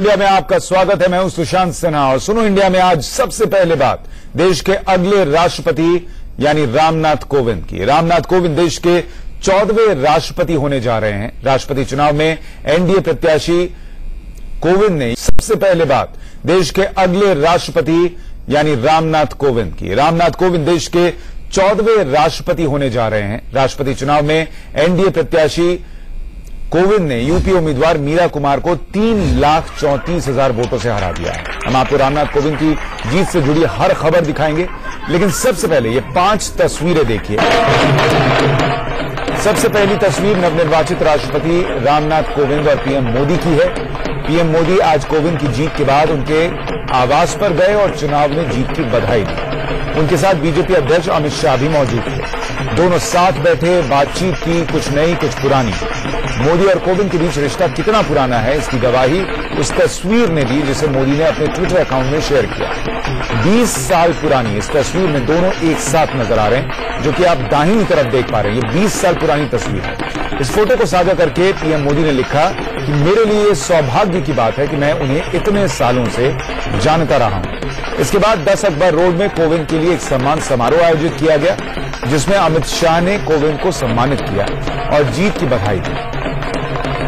India में आपका स्वागत है। मैं हूं सुशांत सिन्हा और सुनो इंडिया में आज सबसे पहले बात देश के अगले राष्ट्रपति यानी रामनाथ कोविंद की। रामनाथ कोविंद देश के 14वें राष्ट्रपति होने जा रहे हैं। राष्ट्रपति चुनाव में एनडीए प्रत्याशी कोविंद ने सबसे पहले बात देश के अगले राष्ट्रपति यानी रामनाथ कोविंद की। रामनाथ कोविंद देश के 14वें राष्ट्रपति होने जा रहे हैं। राष्ट्रपति चुनाव में एनडीए प्रत्याशी कोविंद ने यूपी उम्मीदवार मीरा कुमार को 3,34,000 वोटों से हरा दिया है। हम आपको रामनाथ कोविंद की जीत से जुड़ी हर खबर दिखाएंगे, लेकिन सबसे पहले ये 5 तस्वीरें देखिए। सबसे पहली तस्वीर नवनिर्वाचित राष्ट्रपति रामनाथ कोविंद और पीएम मोदी की है। पीएम मोदी आज कोविंद की जीत के बाद उनके आवास पर गए और चुनाव में जीत की बधाई दी। उनके साथ बीजेपी अध्यक्ष अमित शाह भी मौजूद थे। दोनों साथ बैठे, बातचीत की, कुछ नई कुछ पुरानी। मोदी और कोविंद के बीच रिश्ता कितना पुराना है इसकी गवाही उस तस्वीर ने दी जिसे मोदी ने अपने ट्विटर अकाउंट में शेयर किया। 20 साल पुरानी इस तस्वीर में दोनों एक साथ नजर आ रहे हैं, जो कि आप दाहिनी तरफ देख पा रहे हैं। ये 20 साल पुरानी तस्वीर है। इस फोटो को साझा करके पीएम मोदी ने लिखा कि मेरे लिए सौभाग्य की बात है कि मैं उन्हें इतने सालों से जानता रहा हूं। इसके बाद 10 अकबर रोड में कोविंद के लिए एक सम्मान समारोह आयोजित किया गया, जिसमें अमित शाह ने कोविंद को सम्मानित किया और जीत की बधाई दी।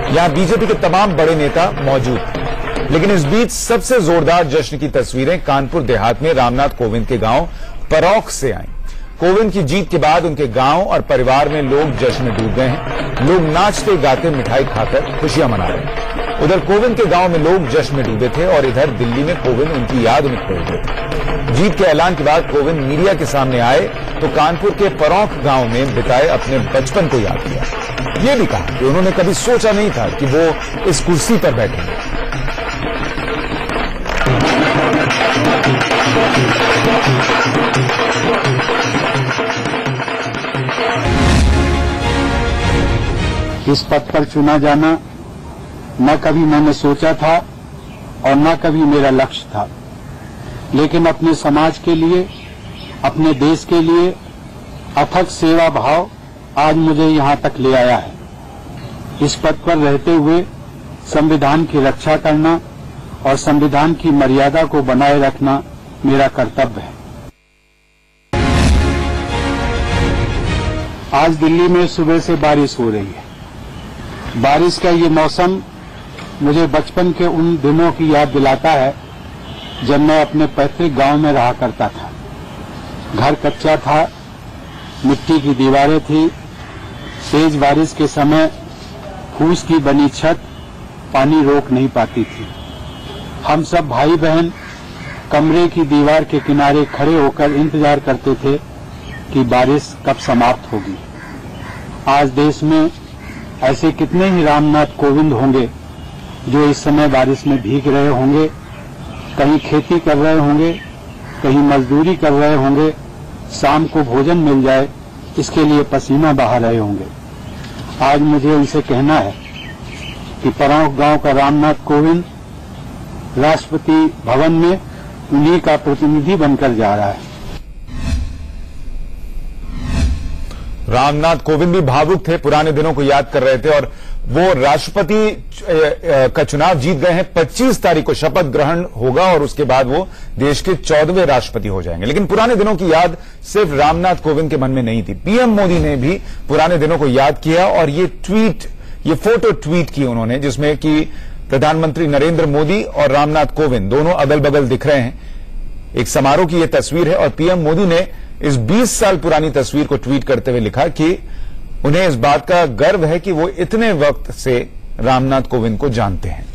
यहां बीजेपी के तमाम बड़े नेता मौजूद थे, लेकिन इस बीच सबसे जोरदार जश्न की तस्वीरें कानपुर देहात में रामनाथ कोविंद के गांव परौख से आईं। कोविंद की जीत के बाद उनके गांव और परिवार में लोग जश्न में डूब गए हैं। लोग नाचते गाते मिठाई खाकर खुशियां मना रहे हैं। उधर कोविंद के गांव में लोग जश्न में डूबे थे और इधर दिल्ली में कोविंद उनकी याद में खोए हुए थे। जीत के ऐलान के बाद कोविंद मीडिया के सामने आए तो कानपुर के परौख गांव में बिताए अपने बचपन को याद किया। ये भी कहा कि उन्होंने कभी सोचा नहीं था कि वो इस कुर्सी पर बैठेंगे। इस पद पर चुना जाना न कभी मैंने सोचा था और न कभी मेरा लक्ष्य था, लेकिन अपने समाज के लिए, अपने देश के लिए अथक सेवा भाव आज मुझे यहां तक ले आया है। इस पद पर रहते हुए संविधान की रक्षा करना और संविधान की मर्यादा को बनाए रखना मेरा कर्तव्य है। आज दिल्ली में सुबह से बारिश हो रही है। बारिश का ये मौसम मुझे बचपन के उन दिनों की याद दिलाता है जब मैं अपने पैतृक गांव में रहा करता था। घर कच्चा था, मिट्टी की दीवारें थी। तेज बारिश के समय फूस की बनी छत पानी रोक नहीं पाती थी। हम सब भाई बहन कमरे की दीवार के किनारे खड़े होकर इंतजार करते थे कि बारिश कब समाप्त होगी। आज देश में ऐसे कितने ही रामनाथ कोविंद होंगे जो इस समय बारिश में भीग रहे होंगे, कहीं खेती कर रहे होंगे, कहीं मजदूरी कर रहे होंगे, शाम को भोजन मिल जाए इसके लिए पसीना बहा रहे होंगे। आज मुझे उनसे कहना है कि परौख गांव का रामनाथ कोविंद राष्ट्रपति भवन में उन्हीं का प्रतिनिधि बनकर जा रहा है। रामनाथ कोविंद भी भावुक थे, पुराने दिनों को याद कर रहे थे और वो राष्ट्रपति का चुनाव जीत गए हैं। 25 तारीख को शपथ ग्रहण होगा और उसके बाद वो देश के 14वें राष्ट्रपति हो जाएंगे। लेकिन पुराने दिनों की याद सिर्फ रामनाथ कोविंद के मन में नहीं थी। पीएम मोदी ने भी पुराने दिनों को याद किया और ये फोटो ट्वीट की उन्होंने, जिसमें कि प्रधानमंत्री नरेंद्र मोदी और रामनाथ कोविंद दोनों अगल बगल दिख रहे हैं। एक समारोह की यह तस्वीर है और पीएम मोदी ने इस 20 साल पुरानी तस्वीर को ट्वीट करते हुए लिखा कि उन्हें इस बात का गर्व है कि वो इतने वक्त से रामनाथ कोविंद को जानते हैं।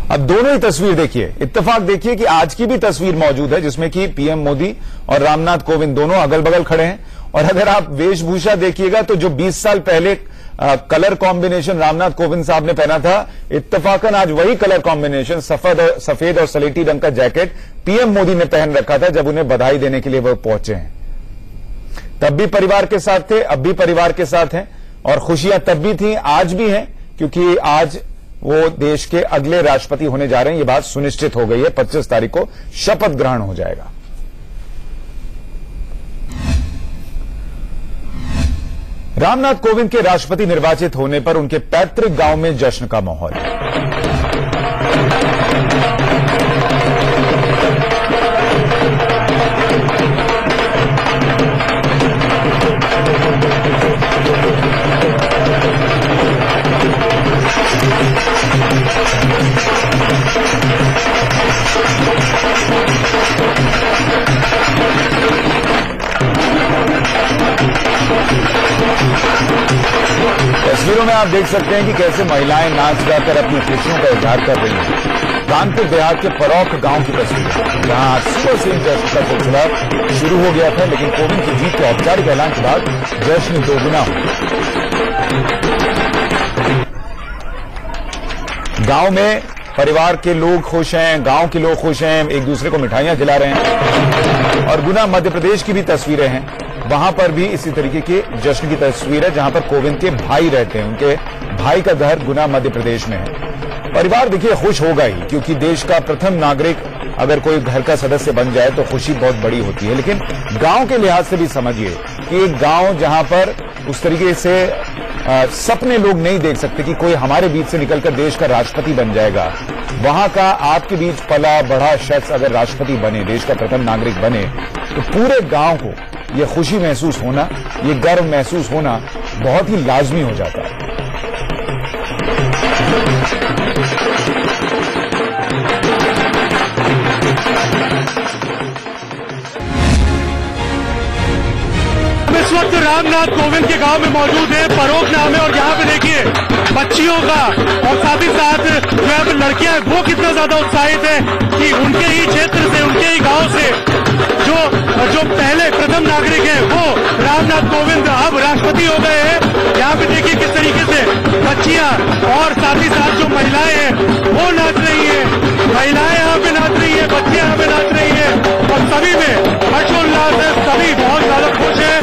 अब दोनों ही तस्वीर देखिए, इत्तेफाक देखिए कि आज की भी तस्वीर मौजूद है जिसमें कि पीएम मोदी और रामनाथ कोविंद दोनों अगल बगल खड़े हैं। और अगर आप वेशभूषा देखिएगा तो जो 20 साल पहले कलर कॉम्बिनेशन रामनाथ कोविंद साहब ने पहना था, इत्तेफाकन आज वही कलर कॉम्बिनेशन सफेद और सलेटी रंग का जैकेट पीएम मोदी ने पहन रखा था जब उन्हें बधाई देने के लिए वो पहुंचे हैं। तब भी परिवार के साथ थे, अब भी परिवार के साथ हैं और खुशियां तब भी थी, आज भी हैं, क्योंकि आज वो देश के अगले राष्ट्रपति होने जा रहे हैं। ये बात सुनिश्चित हो गई है। 25 तारीख को शपथ ग्रहण हो जाएगा। रामनाथ कोविंद के राष्ट्रपति निर्वाचित होने पर उनके पैतृक गांव में जश्न का माहौल। तस्वीरों में आप देख सकते हैं कि कैसे महिलाएं नाच गाकर अपनी खुशियों का इजहार कर रही हैं। कानपुर देहात के परौख गांव की तस्वीर, जहां आज सुबह से जश्न का सिलसिला शुरू हो गया था, लेकिन कोविंद की जीत के औपचारिक ऐलान के बाद जश्न दोगुना हो गया। गांव में परिवार के लोग खुश हैं, गांव के लोग खुश हैं, एक दूसरे को मिठाइयां खिला रहे हैं। और गुना मध्य प्रदेश की भी तस्वीरें हैं, वहां पर भी इसी तरीके के जश्न की तस्वीर है, जहां पर कोविंद के भाई रहते हैं। उनके भाई का घर गुना मध्य प्रदेश में है। परिवार देखिए खुश होगा ही, क्योंकि देश का प्रथम नागरिक अगर कोई घर का सदस्य बन जाए तो खुशी बहुत बड़ी होती है। लेकिन गांव के लिहाज से भी समझिए कि एक गांव जहां पर उस तरीके से सपने लोग नहीं देख सकते कि कोई हमारे बीच से निकलकर देश का राष्ट्रपति बन जाएगा, वहां का आपके बीच पला बढ़ा शख्स अगर राष्ट्रपति बने, देश का प्रथम नागरिक बने, तो पूरे गांव को ये खुशी महसूस होना, ये गर्व महसूस होना बहुत ही लाजमी हो जाता है। इस वक्त रामनाथ कोविंद के गांव में मौजूद है, परोख नाम है, और यहाँ पे देखिए बच्चियों का और साथ ही साथ जो यहाँ पे लड़कियां हैं वो कितना ज्यादा उत्साहित है कि उनके ही क्षेत्र से, उनके ही गांव से जो पहले प्रथम नागरिक है वो रामनाथ कोविंद अब राष्ट्रपति हो गए हैं। यहाँ पे देखिए किस तरीके से बच्चियां और साथ ही साथ जो महिलाएं हैं वो नाच रही है, महिलाएं यहाँ पे नाच रही है, बच्चियां यहाँ पे नाच रही है, और सभी में हर्षोल्लास है, सभी बहुत ज्यादा खुश है।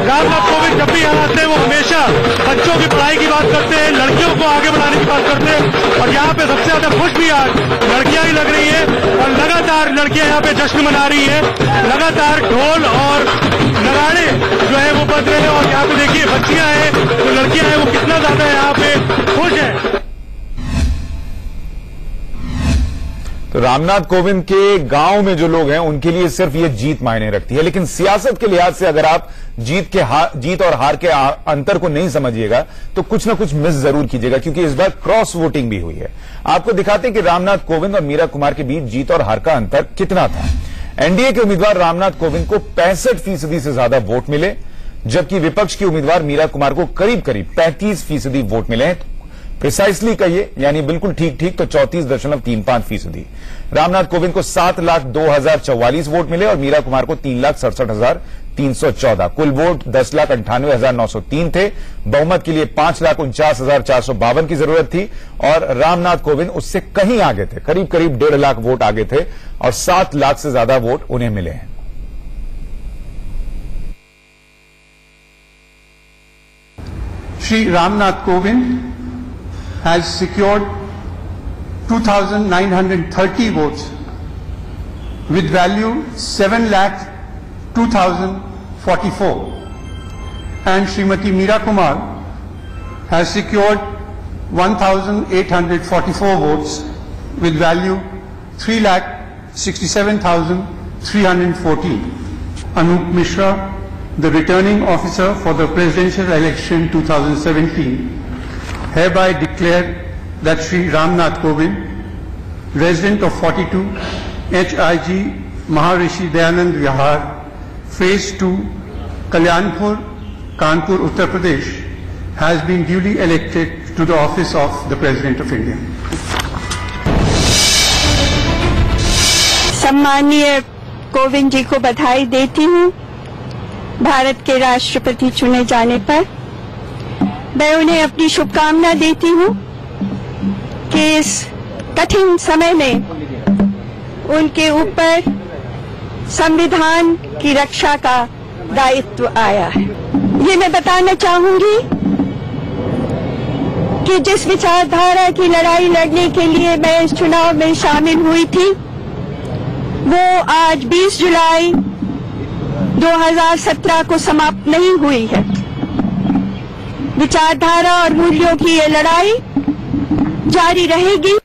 रामनाथ कोविंद जब भी यहाँ आते हैं वो हमेशा बच्चों की पढ़ाई की बात करते हैं, लड़कियों को आगे बढ़ाने की बात करते हैं, और यहाँ पे सबसे ज्यादा खुश भी आज लड़कियां ही लग रही है। और लगातार लड़कियां यहाँ पे जश्न मना रही है, लगातार ढोल और नगाड़े जो है वो बज रहे हैं, और यहाँ पे देखिए बच्चियां हैं, जो लड़कियां हैं वो कितना ज्यादा यहाँ पे खुश है। तो रामनाथ कोविंद के गांव में जो लोग हैं उनके लिए सिर्फ ये जीत मायने रखती है, लेकिन सियासत के लिहाज से अगर आप जीत और हार के अंतर को नहीं समझिएगा तो कुछ ना कुछ मिस जरूर कीजिएगा, क्योंकि इस बार क्रॉस वोटिंग भी हुई है। आपको दिखाते हैं कि रामनाथ कोविंद और मीरा कुमार के बीच जीत और हार का अंतर कितना था। एनडीए के उम्मीदवार रामनाथ कोविंद को 65% से ज्यादा वोट मिले, जबकि विपक्ष की उम्मीदवार मीरा कुमार को करीब करीब 35% वोट मिले हैं। प्रिसाइसली कहिए, यानी बिल्कुल ठीक तो 34.35%। रामनाथ कोविंद को 7,02,044 वोट मिले और मीरा कुमार को 3,67,314। कुल वोट 10,98,903 थे। बहुमत के लिए 5,49,452 की जरूरत थी और रामनाथ कोविंद उससे कहीं आगे थे, करीब 1.5 लाख वोट आगे थे, और 7 लाख से ज्यादा वोट उन्हें मिले हैं। Shri Ramnath Kovind has secured 2,930 votes with value 7,02,044, and Srimati Meera Kumar has secured 1,844 votes with value 3,67,314. Anup Mishra, the returning officer for the presidential election 2017, hereby declare that Shri Ramnath Kovind, resident of 42 HIG Maharishi Dayanand Vihar, Phase 2, Kalyanpur, Kanpur, Uttar Pradesh, has been duly elected to the office of the President of India. सम्मानीय कोविंद जी को बधाई देती हूँ भारत के राष्ट्रपति चुने जाने पर। मैं उन्हें अपनी शुभकामना देती हूँ कि इस कठिन समय में उनके ऊपर संविधान की रक्षा का दायित्व आया है। ये मैं बताना चाहूंगी कि जिस विचारधारा की लड़ाई लड़ने के लिए मैं इस चुनाव में शामिल हुई थी, वो आज 20 जुलाई 2017 को समाप्त नहीं हुई है। विचारधारा और मूल्यों की ये लड़ाई जारी रहेगी।